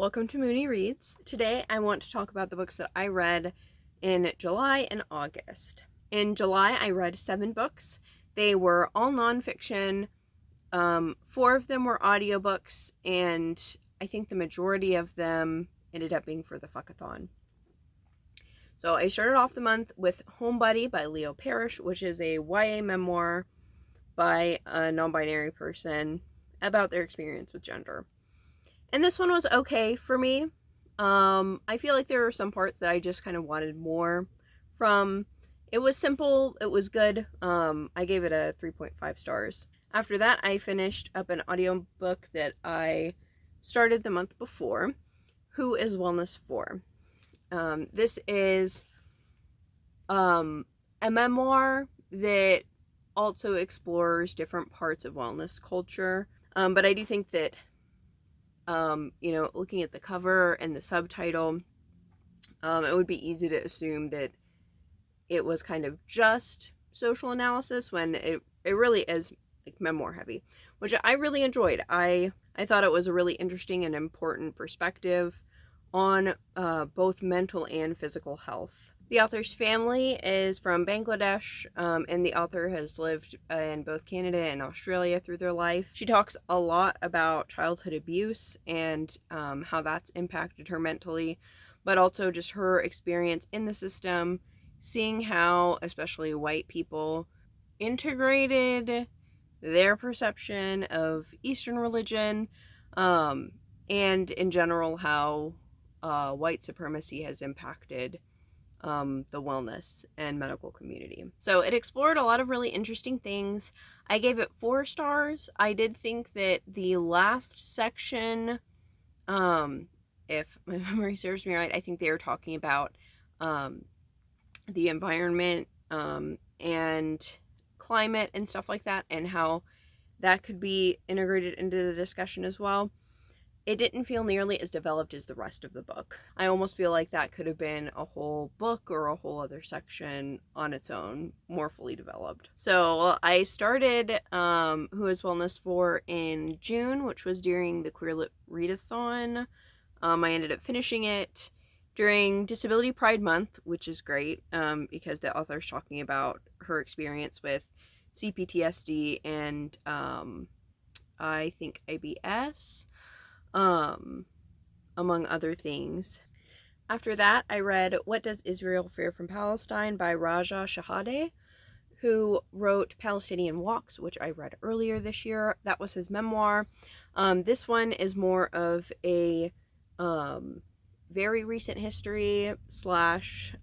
Welcome to Mooney Reads. Today I want to talk about the books that I read in July and August. In July I read 7 books. They were all nonfiction. 4 of them were audiobooks, and I think the majority of them ended up being for the Fuckathon. So I started off the month with Homebody by Leo Parish, which is a YA memoir by a non-binary person about their experience with gender. And this one was okay for me. I feel like there were some parts that I just kind of wanted more from. It was simple. It was good. I gave it a 3.5 stars. After that, I finished up an audiobook that I started the month before, Who is Wellness For? This is a memoir that also explores different parts of wellness culture. But I do think that looking at the cover and the subtitle, it would be easy to assume that it was kind of just social analysis when it really is like memoir heavy, which I really enjoyed. I thought it was a really interesting and important perspective on both mental and physical health. The author's family is from Bangladesh, and the author has lived in both Canada and Australia through their life. She talks a lot about childhood abuse and how that's impacted her mentally, but also just her experience in the system, seeing how especially white people integrated their perception of Eastern religion, and in general how white supremacy has impacted the wellness and medical community. So it explored a lot of really interesting things. I gave it 4 stars. I did think that the last section, if my memory serves me right, I think they were talking about the environment and climate and stuff like that, and how that could be integrated into the discussion as well. It didn't feel nearly as developed as the rest of the book. I almost feel like that could have been a whole book or a whole other section on its own, more fully developed. So I started Who is Wellness For in June, which was during the Queer Lit Readathon. I ended up finishing it during Disability Pride Month, which is great because the author's talking about her experience with CPTSD and I think IBS. Among other things. After that, I read What Does Israel Fear from Palestine by Raja Shehadeh, who wrote Palestinian Walks, which I read earlier this year. That was his memoir. This one is more of a very recent history slash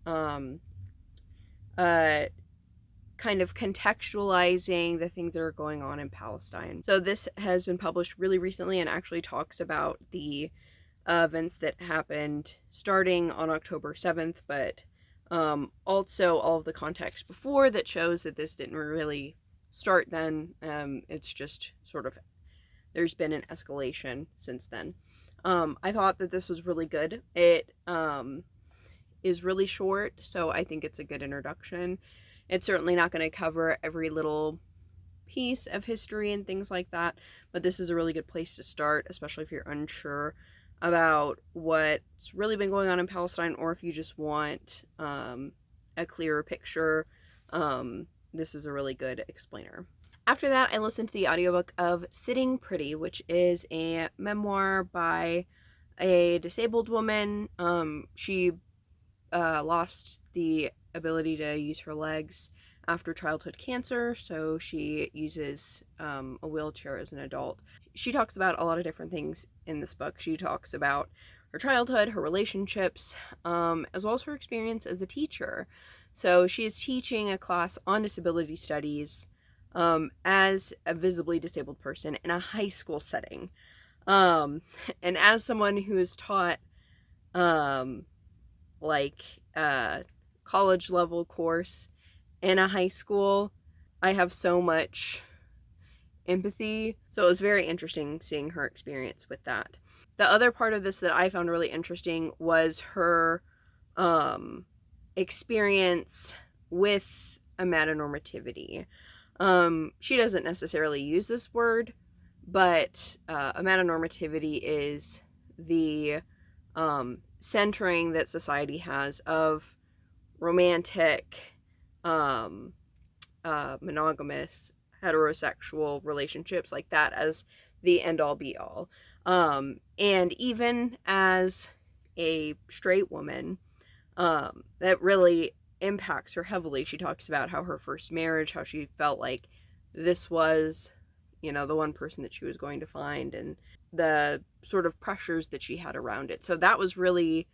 kind of contextualizing the things that are going on in Palestine. So this has been published really recently and actually talks about the events that happened starting on October 7th, but also all of the context before that shows that this didn't really start then. It's just sort of, there's been an escalation since then. I thought that this was really good. It is really short, so I think it's a good introduction. It's certainly not going to cover every little piece of history and things like that, but this is a really good place to start, especially if you're unsure about what's really been going on in Palestine, or if you just want a clearer picture. This is a really good explainer. After that, I listened to the audiobook of Sitting Pretty, which is a memoir by a disabled woman. She lost the ability to use her legs after childhood cancer, so she uses a wheelchair as an adult. She talks about a lot of different things in this book. She talks about her childhood, her relationships, as well as her experience as a teacher. So she is teaching a class on disability studies as a visibly disabled person in a high school setting. And as someone who has taught college level course in a high school, I have so much empathy. So it was very interesting seeing her experience with that. The other part of this that I found really interesting was her experience with amatonormativity. She doesn't necessarily use this word, but amatonormativity is the centering that society has of romantic, monogamous, heterosexual relationships like that as the end-all be-all. And even as a straight woman, that really impacts her heavily. She talks about how her first marriage, how she felt like this was, the one person that she was going to find, and the sort of pressures that she had around it. So that was really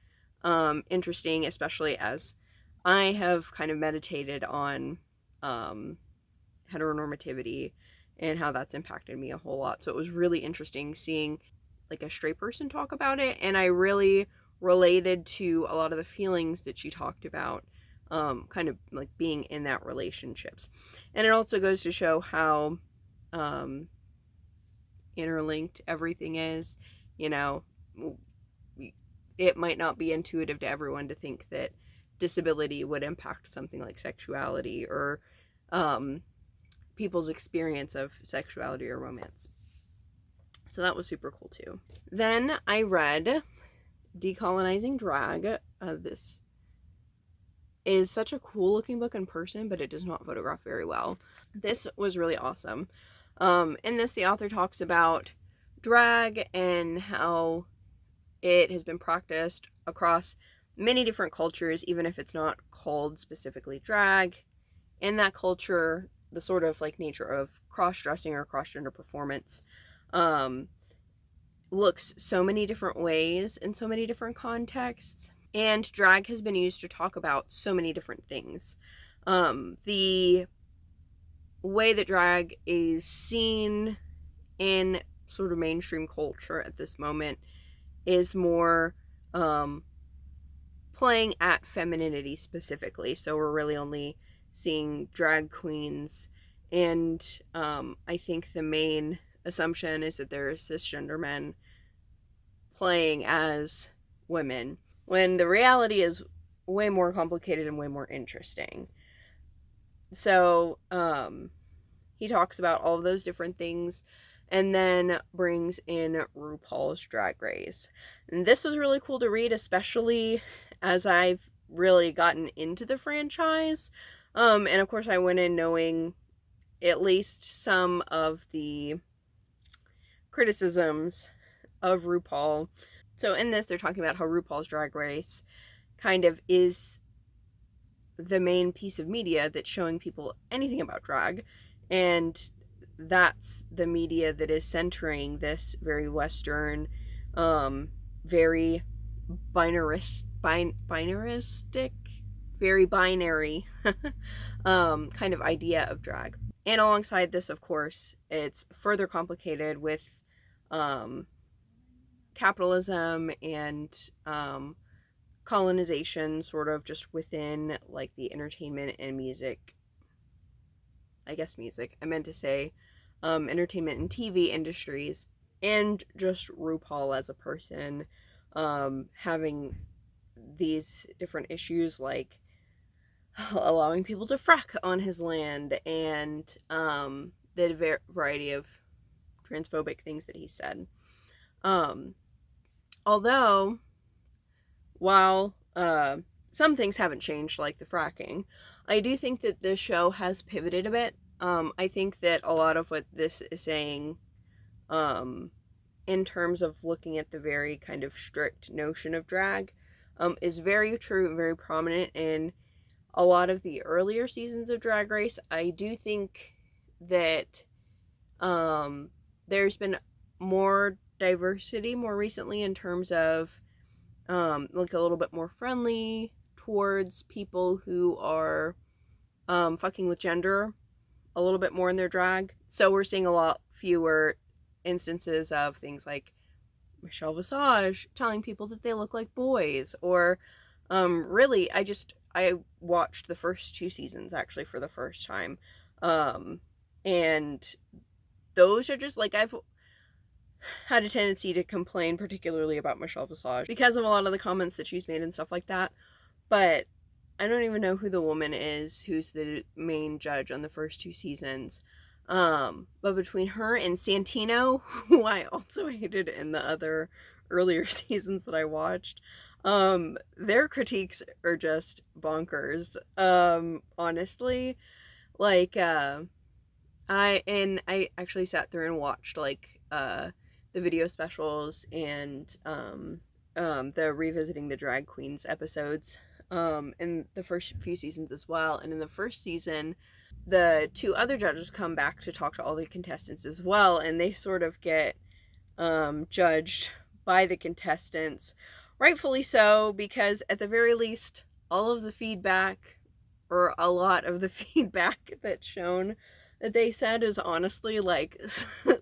interesting, especially as I have kind of meditated on heteronormativity and how that's impacted me a whole lot. So it was really interesting seeing like a straight person talk about it, and I really related to a lot of the feelings that she talked about, kind of like being in that relationships. And it also goes to show how interlinked everything is. It might not be intuitive to everyone to think that disability would impact something like sexuality or people's experience of sexuality or romance. So that was super cool too. Then I read Decolonizing Drag. This is such a cool looking book in person, but it does not photograph very well. This was really awesome. In this, the author talks about drag and how it has been practiced across many different cultures, even if it's not called specifically drag. In that culture, the sort of like nature of cross-dressing or cross-gender performance looks so many different ways in so many different contexts, and drag has been used to talk about so many different things. The way that drag is seen in sort of mainstream culture at this moment is more playing at femininity specifically. So we're really only seeing drag queens, and I think the main assumption is that there are cisgender men playing as women, when the reality is way more complicated and way more interesting. So he talks about all of those different things, and then brings in RuPaul's Drag Race. And this was really cool to read, especially as I've really gotten into the franchise. And of course I went in knowing at least some of the criticisms of RuPaul. So in this, they're talking about how RuPaul's Drag Race kind of is the main piece of media that's showing people anything about drag, and that's the media that is centering this very Western, very binaristic, very binary kind of idea of drag. And alongside this, of course, it's further complicated with capitalism and colonization sort of just within like the entertainment and music, I meant to say entertainment and TV industries, and just RuPaul as a person, having these different issues like allowing people to frack on his land, and the variety of transphobic things that he said. Although, while some things haven't changed, like the fracking, I do think that this show has pivoted a bit. I think that a lot of what this is saying, in terms of looking at the very kind of strict notion of drag, is very true and very prominent in a lot of the earlier seasons of Drag Race. I do think that there's been more diversity more recently in terms of like a little bit more friendly towards people who are fucking with gender a little bit more in their drag. So we're seeing a lot fewer instances of things like Michelle Visage telling people that they look like boys, or really I watched the first 2 seasons actually for the first time, and those are just like, I've had a tendency to complain particularly about Michelle Visage because of a lot of the comments that she's made and stuff like that, but I don't even know who the woman is who's the main judge on the first 2 seasons. But between her and Santino, who I also hated in the other earlier seasons that I watched, their critiques are just bonkers. Honestly, like, I actually sat through and watched, like, the video specials and, the Revisiting the Drag Queens episodes, in the first few seasons as well. And in the first season, the two other judges come back to talk to all the contestants as well, and they sort of get, judged by the contestants, rightfully so, because at the very least, all of the feedback, or a lot of the feedback that's shown that they said is honestly, like,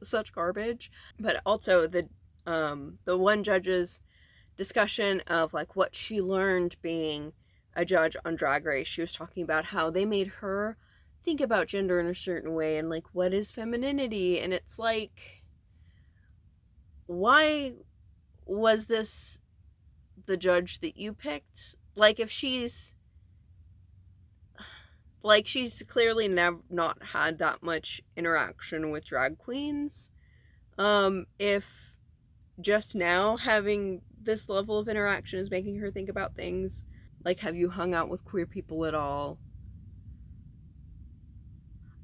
such garbage. But also the one judge's discussion of, like, what she learned being a judge on Drag Race. She was talking about how they made her think about gender in a certain way, and, like, what is femininity, and it's like, why was this the judge that you picked? Like, if she's clearly not had that much interaction with drag queens, if just now having this level of interaction is making her think about things, like, have you hung out with queer people at all?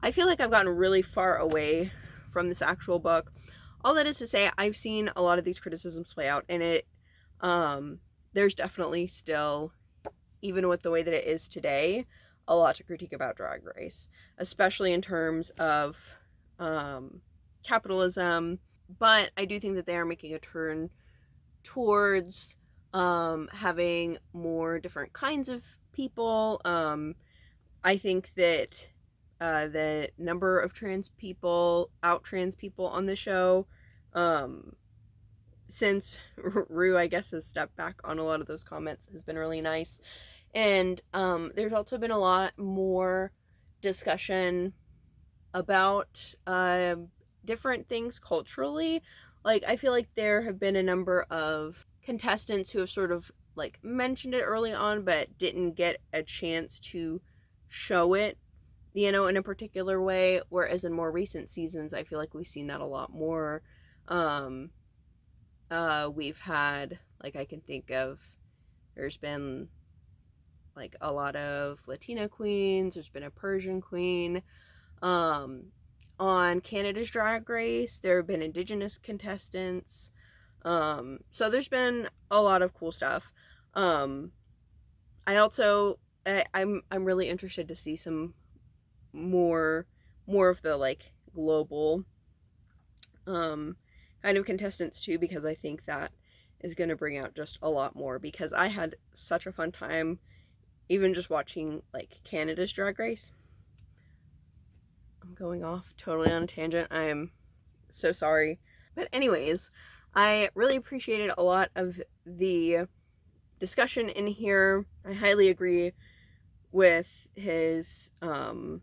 I feel like I've gotten really far away from this actual book. All that is to say, I've seen a lot of these criticisms play out, and there's definitely still, even with the way that it is today, a lot to critique about Drag Race, especially in terms of capitalism. But I do think that they are making a turn towards having more different kinds of people. I think that the number of trans people on the show, since Ru, I guess, has stepped back on a lot of those comments, has been really nice. And there's also been a lot more discussion about different things culturally. Like, I feel like there have been a number of contestants who have sort of, like, mentioned it early on, but didn't get a chance to show it, you know, in a particular way. Whereas in more recent seasons, I feel like we've seen that a lot more. We've had, like, I can think of, there's been, like, a lot of Latina queens. There's been a Persian queen. On Canada's Drag Race, there have been Indigenous contestants. So there's been a lot of cool stuff. I'm really interested to see some more of the, like, global kind of contestants too, because I think that is going to bring out just a lot more, because I had such a fun time even just watching, like, Canada's Drag Race. I'm going off totally on a tangent. I'm so sorry. But anyways, I really appreciated a lot of the discussion in here. I highly agree with his kind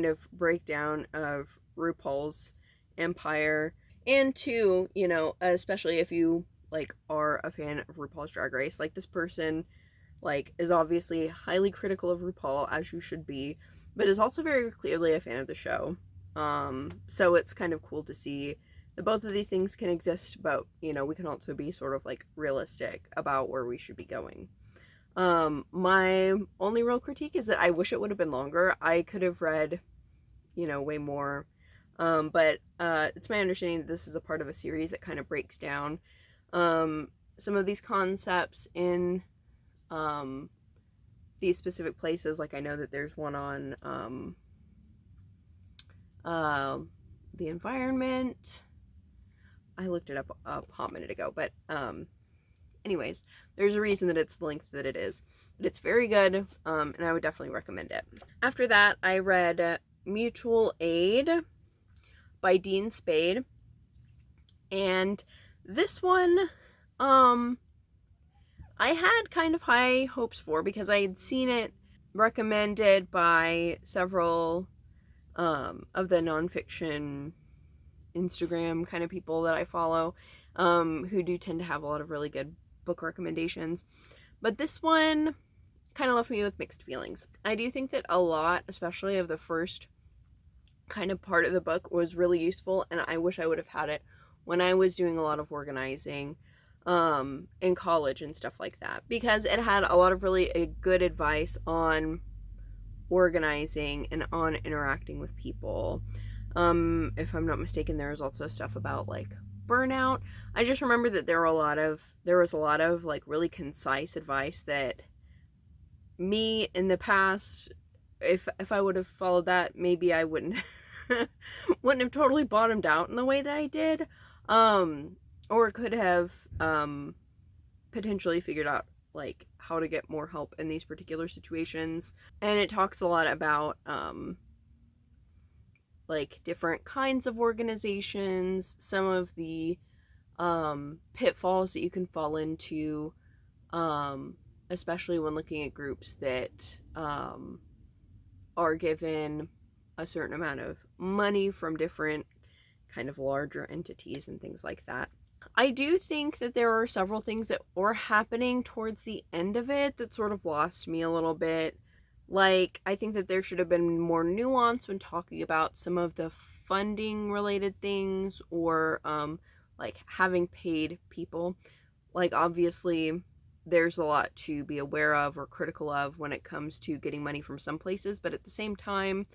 of breakdown of RuPaul's empire. And two, you know, especially if you, like, are a fan of RuPaul's Drag Race, like, this person, like, is obviously highly critical of RuPaul, as you should be, but is also very clearly a fan of the show. So it's kind of cool to see that both of these things can exist, but, you know, we can also be sort of, like, realistic about where we should be going. My only real critique is that I wish it would have been longer. I could have read, you know, way more. But it's my understanding that this is a part of a series that kind of breaks down some of these concepts in these specific places. Like, I know that there's one on the environment. I looked it up a hot minute ago, but anyways, there's a reason that it's the length that it is. But it's very good, and I would definitely recommend it. After that, I read Mutual Aid by Dean Spade. And this one, I had kind of high hopes for, because I had seen it recommended by several of the nonfiction Instagram kind of people that I follow, who do tend to have a lot of really good book recommendations. But this one kind of left me with mixed feelings. I do think that a lot, especially of the first kind of part of the book, was really useful, and I wish I would have had it when I was doing a lot of organizing. in college and stuff like that, because it had a lot of really good advice on organizing and on interacting with people. If I'm not mistaken, there was also stuff about like burnout. I just remember that there was a lot of like really concise advice that me in the past, if I would have followed that, maybe I wouldn't wouldn't have totally bottomed out in the way that I did, or could have potentially figured out like how to get more help in these particular situations. And it talks a lot about like different kinds of organizations, some of the pitfalls that you can fall into, especially when looking at groups that are given a certain amount of money from different kind of larger entities and things like that. I do think that there are several things that were happening towards the end of it that sort of lost me a little bit. Like, I think that there should have been more nuance when talking about some of the funding related things, or like having paid people. Like, obviously there's a lot to be aware of or critical of when it comes to getting money from some places, but at the same time,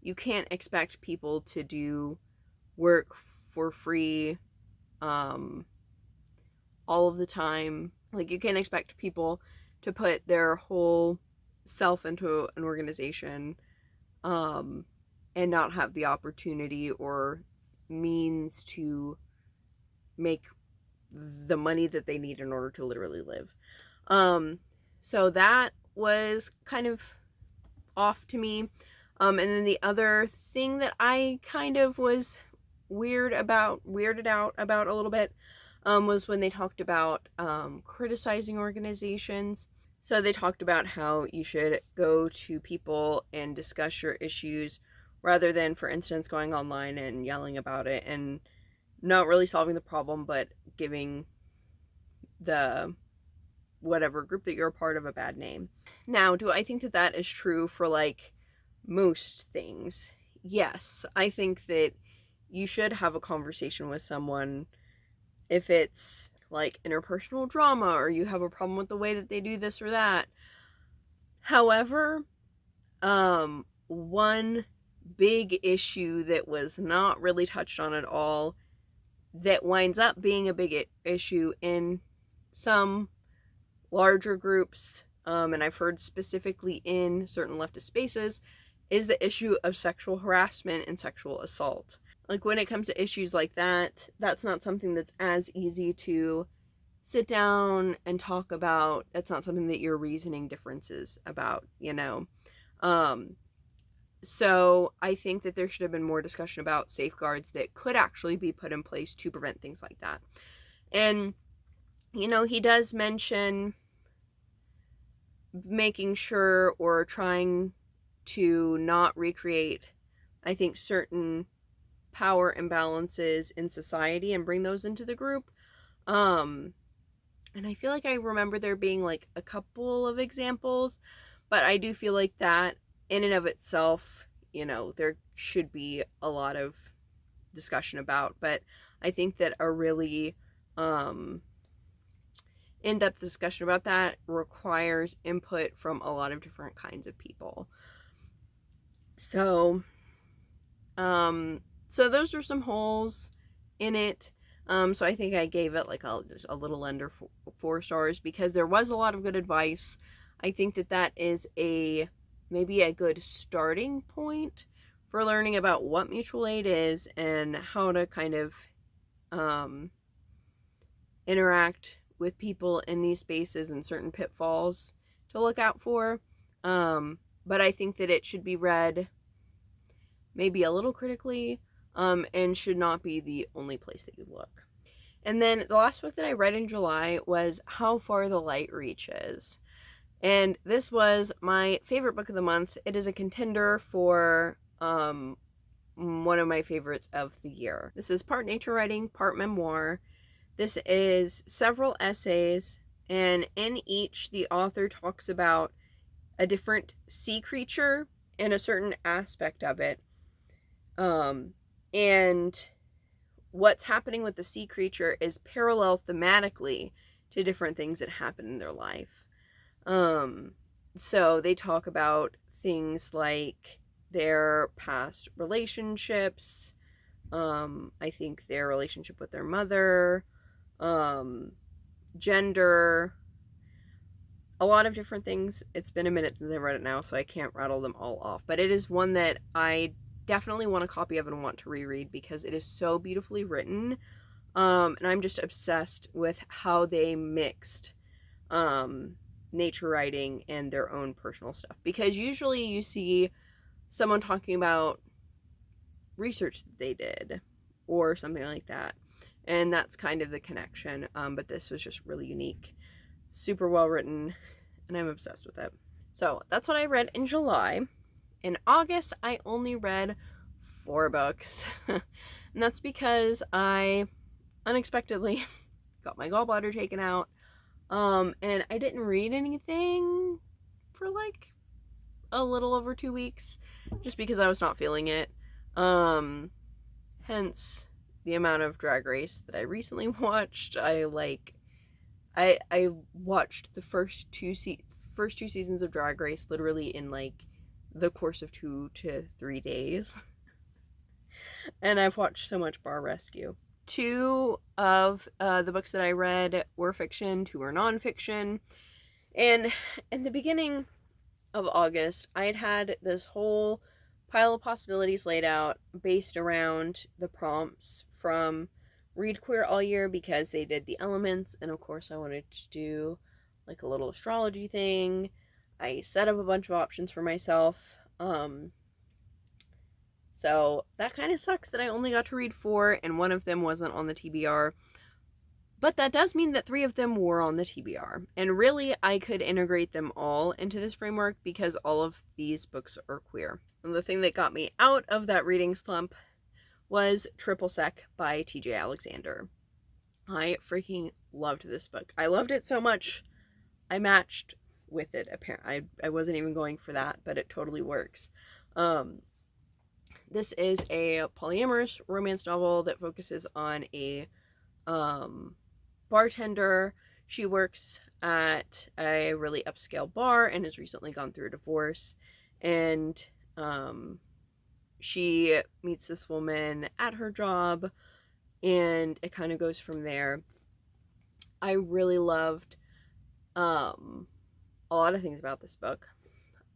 you can't expect people to do work for free all of the time. Like, you can't expect people to put their whole self into an organization and not have the opportunity or means to make the money that they need in order to literally live. So that was kind of off to me. And then the other thing that I kind of was weirded out about a little bit was when they talked about criticizing organizations. So they talked about how you should go to people and discuss your issues rather than, for instance, going online and yelling about it and not really solving the problem, but giving the whatever group that you're a part of a bad name. Now, do I think that that is true for like most things? Yes, I think that you should have a conversation with someone if it's like interpersonal drama or you have a problem with the way that they do this or that. However, one big issue that was not really touched on at all, that winds up being a big issue in some larger groups, and I've heard specifically in certain leftist spaces, is the issue of sexual harassment and sexual assault. Like, when it comes to issues like that, that's not something that's as easy to sit down and talk about. That's not something that you're reasoning differences about, you know? So I think that there should have been more discussion about safeguards that could actually be put in place to prevent things like that. And, you know, he does mention making sure or trying to not recreate, I think, certain power imbalances in society and bring those into the group. And I feel like I remember there being like a couple of examples, but I do feel like that in and of itself, you know, there should be a lot of discussion about. But I think that a really in-depth discussion about that requires input from a lot of different kinds of people. So those are some holes in it. So I think I gave it like a little under 4 stars because there was a lot of good advice. I think that that is maybe a good starting point for learning about what mutual aid is and how to kind of interact with people in these spaces and certain pitfalls to look out for. But I think that it should be read maybe a little critically, and should not be the only place that you look. And then the last book that I read in July was How Far the Light Reaches. And this was my favorite book of the month. It is a contender for one of my favorites of the year. This is part nature writing, part memoir. This is several essays, and in each the author talks about a different sea creature and a certain aspect of it. And what's happening with the sea creature is parallel thematically to different things that happen in their life. So they talk about things like their past relationships, I think their relationship with their mother, gender, a lot of different things. It's been a minute since I read it now, so I can't rattle them all off. But it is one that I definitely want a copy of and want to reread because it is so beautifully written. And I'm just obsessed with how they mixed nature writing and their own personal stuff. Because usually you see someone talking about research that they did or something like that. And that's kind of the connection. But this was just really unique. Super well written, and I'm obsessed with it. So that's what I read in July. In August, I only read 4 books. And that's because I unexpectedly got my gallbladder taken out. And I didn't read anything for like a little over 2 weeks, just because I was not feeling it. Hence the amount of Drag Race that I recently watched. I watched the first two seasons of Drag Race literally in like the course of 2 to 3 days. And I've watched so much Bar Rescue. 2 of the books that I read were fiction, 2 were nonfiction. And in the beginning of August, I had this whole pile of possibilities laid out based around the prompts from Read Queer All Year, because they did the elements, and of course I wanted to do like a little astrology thing. I set up a bunch of options for myself. So that kind of sucks that I only got to read 4 and 1 of them wasn't on the TBR. But that does mean that 3 of them were on the TBR. And really, I could integrate them all into this framework because all of these books are queer. And the thing that got me out of that reading slump was Tripple Sec by TJ Alexander. I freaking loved this book. I loved it so much, I matched with it. Apparently, I wasn't even going for that, but it totally works. This is a polyamorous romance novel that focuses on a bartender. She works at a really upscale bar and has recently gone through a divorce. And she meets this woman at her job, and it kind of goes from there. I really loved a lot of things about this book.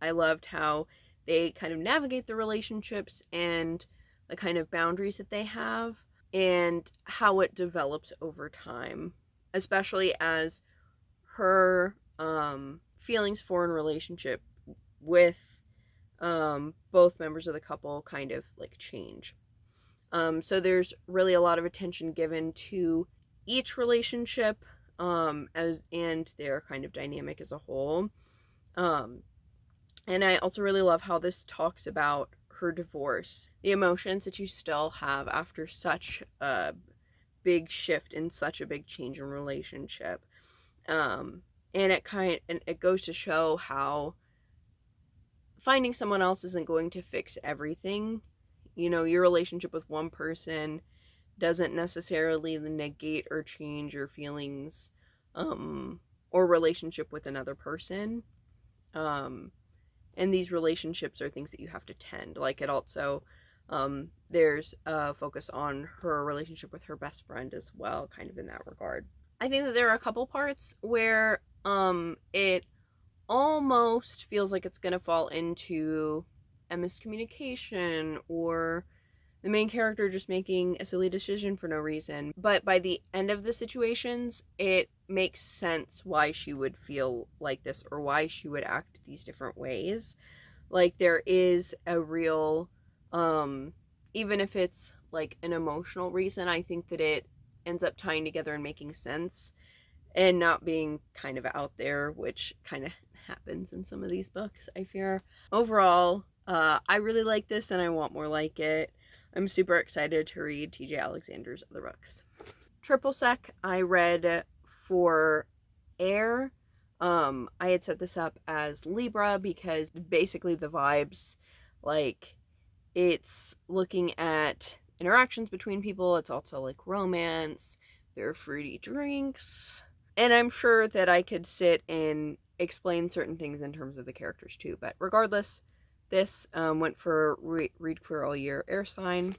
I loved how they kind of navigate the relationships and the kind of boundaries that they have, and how it develops over time, especially as her feelings for and relationship with both members of the couple kind of like change. So there's really a lot of attention given to each relationship and their kind of dynamic as a whole. And I also really love how this talks about her divorce, the emotions that you still have after such a big shift and such a big change in relationship. And it goes to show how finding someone else isn't going to fix everything. You know, your relationship with one person doesn't necessarily negate or change your feelings or relationship with another person. And these relationships are things that you have to tend. Like, it also, there's a focus on her relationship with her best friend as well, kind of in that regard. I think that there are a couple parts where it almost feels like it's going to fall into a miscommunication or the main character just making a silly decision for no reason. But by the end of the situations, it makes sense why she would feel like this or why she would act these different ways. Like, there is a real, even if it's like an emotional reason, I think that it ends up tying together and making sense and not being kind of out there, which kind of happens in some of these books, I fear. Overall, I really like this and I want more like it. I'm super excited to read TJ Alexander's other books. Tripple Sec, I read for air. I had set this up as Libra because basically the vibes, like, it's looking at interactions between people. It's also like romance. There are fruity drinks. And I'm sure that I could sit and explain certain things in terms of the characters too. But regardless, this went for Read Queer All Year air sign.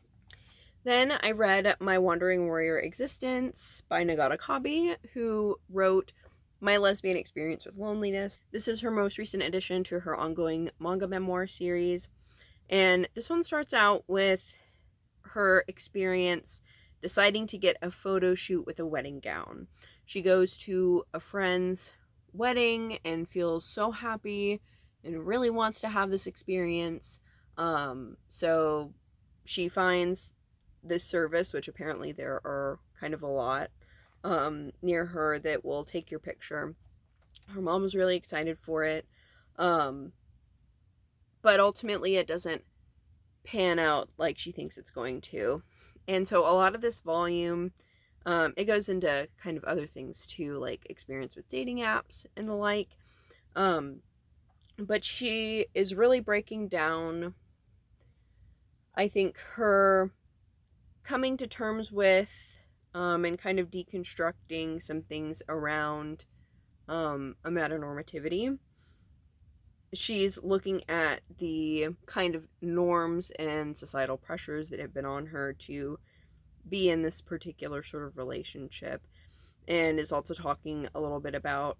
Then I read My Wandering Warrior Existence by Nagata Kabi, who wrote My Lesbian Experience with Loneliness. This is her most recent addition to her ongoing manga memoir series. And this one starts out with her experience deciding to get a photo shoot with a wedding gown. She goes to a friend's wedding and feels so happy and really wants to have this experience. So she finds this service, which apparently there are kind of a lot near her, that will take your picture. Her mom was really excited for it. But ultimately it doesn't pan out like she thinks it's going to. And so a lot of this volume, it goes into kind of other things too, like experience with dating apps and the like. But she is really breaking down, I think, her coming to terms with and kind of deconstructing some things around amatonormativity. She's looking at the kind of norms and societal pressures that have been on her to be in this particular sort of relationship, and is also talking a little bit about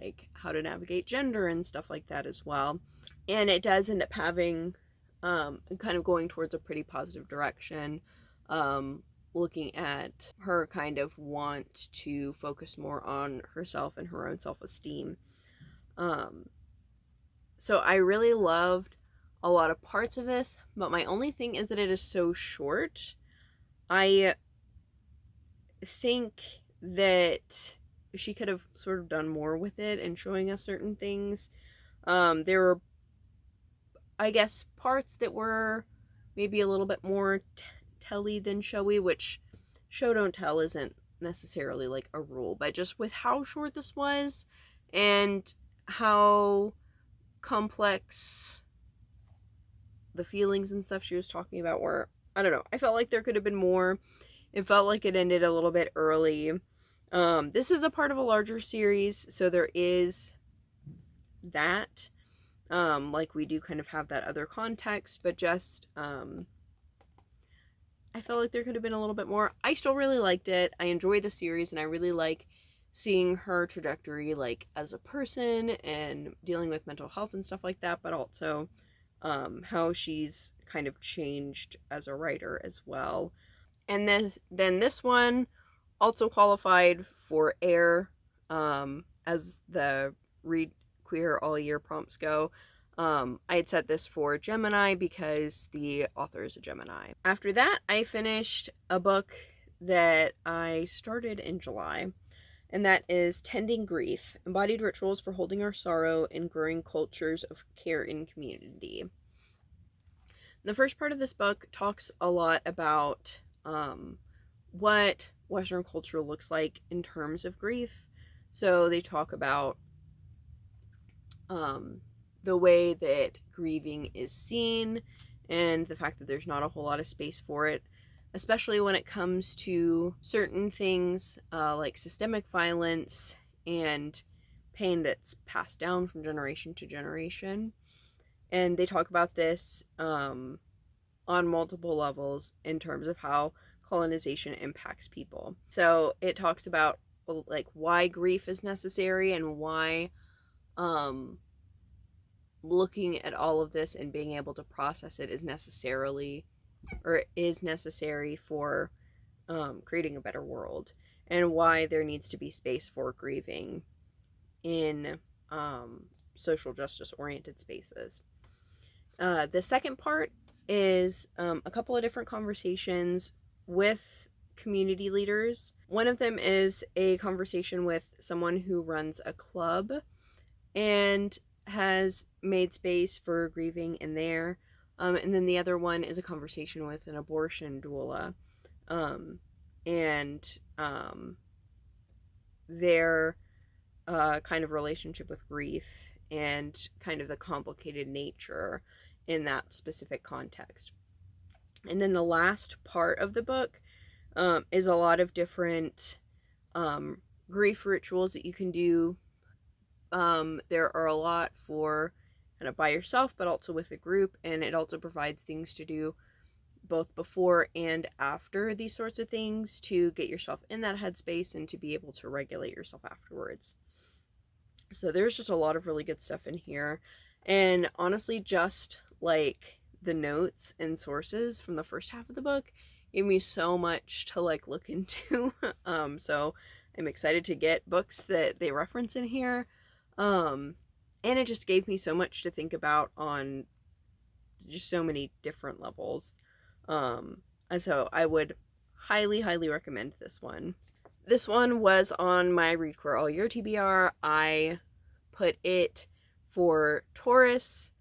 like how to navigate gender and stuff like that as well. And it does end up having kind of going towards a pretty positive direction, looking at her kind of want to focus more on herself and her own self-esteem. So I really loved a lot of parts of this, but my only thing is that it is so short. I think that she could have sort of done more with it and showing us certain things. There were, I guess, parts that were maybe a little bit more telly than showy, which show don't tell isn't necessarily like a rule, but just with how short this was and how complex the feelings and stuff she was talking about were, I don't know, I felt like there could have been more. It felt like it ended a little bit early. This is a part of a larger series, so there is that. Like we do kind of have that other context, but just I felt like there could have been a little bit more. I still really liked it. I enjoy the series, and I really like seeing her trajectory, like as a person and dealing with mental health and stuff like that, but also how she's kind of changed as a writer as well. And then this one also qualified for air, as the Read Queer All Year prompts go. I had set this for Gemini because the author is a Gemini. After that, I finished a book that I started in July, and that is Tending Grief, Embodied Rituals for Holding Our Sorrow and Growing Cultures of Care in Community. The first part of this book talks a lot about what Western culture looks like in terms of grief. So they talk about the way that grieving is seen and the fact that there's not a whole lot of space for it, especially when it comes to certain things like systemic violence and pain that's passed down from generation to generation. And they talk about this on multiple levels in terms of how colonization impacts people. So it talks about like why grief is necessary and why looking at all of this and being able to process it is necessary for creating a better world, and why there needs to be space for grieving in social justice oriented spaces. The second part is a couple of different conversations with community leaders. One of them is a conversation with someone who runs a club and has made space for grieving in there. And then the other one is a conversation with an abortion doula. And their kind of relationship with grief and kind of the complicated nature in that specific context. And then the last part of the book is a lot of different grief rituals that you can do. There are a lot for kind of by yourself, but also with a group, and it also provides things to do both before and after these sorts of things to get yourself in that headspace and to be able to regulate yourself afterwards. So there's just a lot of really good stuff in here. And honestly, just like the notes and sources from the first half of the book gave me so much to like look into. So I'm excited to get books that they reference in here. And it just gave me so much to think about on just so many different levels. And so I would highly, highly recommend this one. This one was on my Read Queer All Year TBR. I put it for Taurus,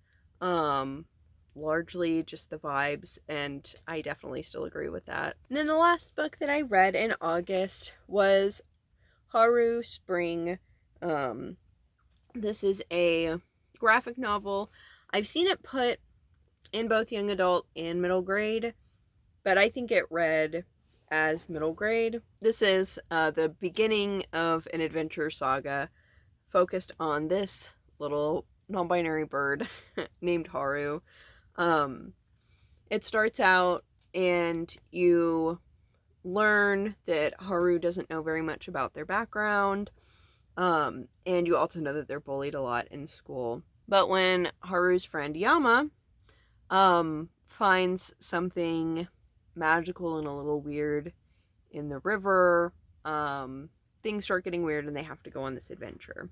largely just the vibes, and I definitely still agree with that. And then the last book that I read in August was Haru Spring. This is a graphic novel. I've seen it put in both young adult and middle grade, but I think it read as middle grade. This is the beginning of an adventure saga focused on this little non-binary bird named Haru. It starts out and you learn that Haru doesn't know very much about their background, and you also know that they're bullied a lot in school. But when Haru's friend Yama finds something magical and a little weird in the river, things start getting weird and they have to go on this adventure.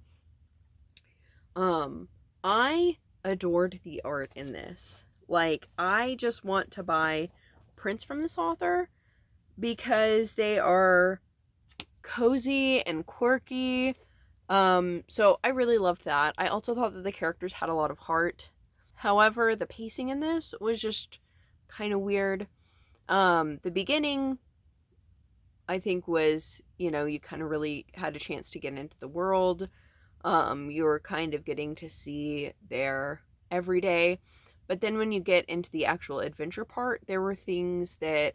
I adored the art in this. Like, I just want to buy prints from this author because they are cozy and quirky. So I really loved that. I also thought that the characters had a lot of heart. However, the pacing in this was just kind of weird. The beginning, I think, was, you know, you kind of really had a chance to get into the world. You were kind of getting to see their everyday. But then when you get into the actual adventure part, there were things that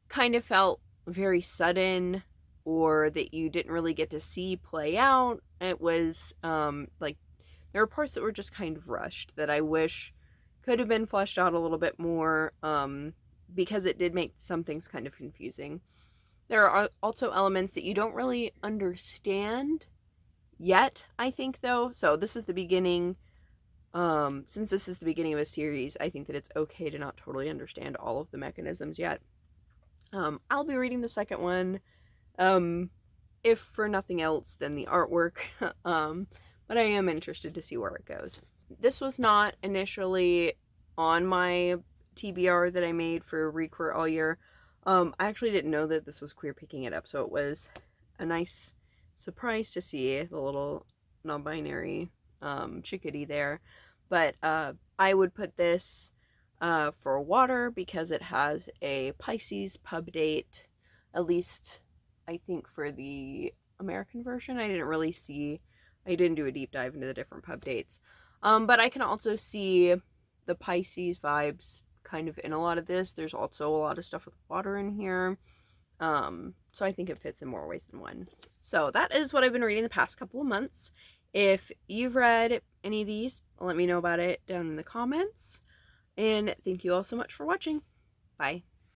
kind of felt very sudden or that you didn't really get to see play out. It was like there were parts that were just kind of rushed that I wish could have been fleshed out a little bit more, because it did make some things kind of confusing. There are also elements that you don't really understand yet, I think, though. So this is the beginning. Since this is the beginning of a series, I think that it's okay to not totally understand all of the mechanisms yet. I'll be reading the second one, if for nothing else than the artwork, but I am interested to see where it goes. This was not initially on my TBR that I made for Read Queer All Year. I actually didn't know that this was queer picking it up, so it was a nice surprise to see the little non-binary chickadee there. But I would put this for water because it has a Pisces pub date, at least I think for the American version. I didn't do a deep dive into the different pub dates. But I can also see the Pisces vibes kind of in a lot of this. There's also a lot of stuff with water in here. So I think it fits in more ways than one. So that is what I've been reading the past couple of months. If you've read any of these, let me know about it down in the comments. And thank you all so much for watching. Bye.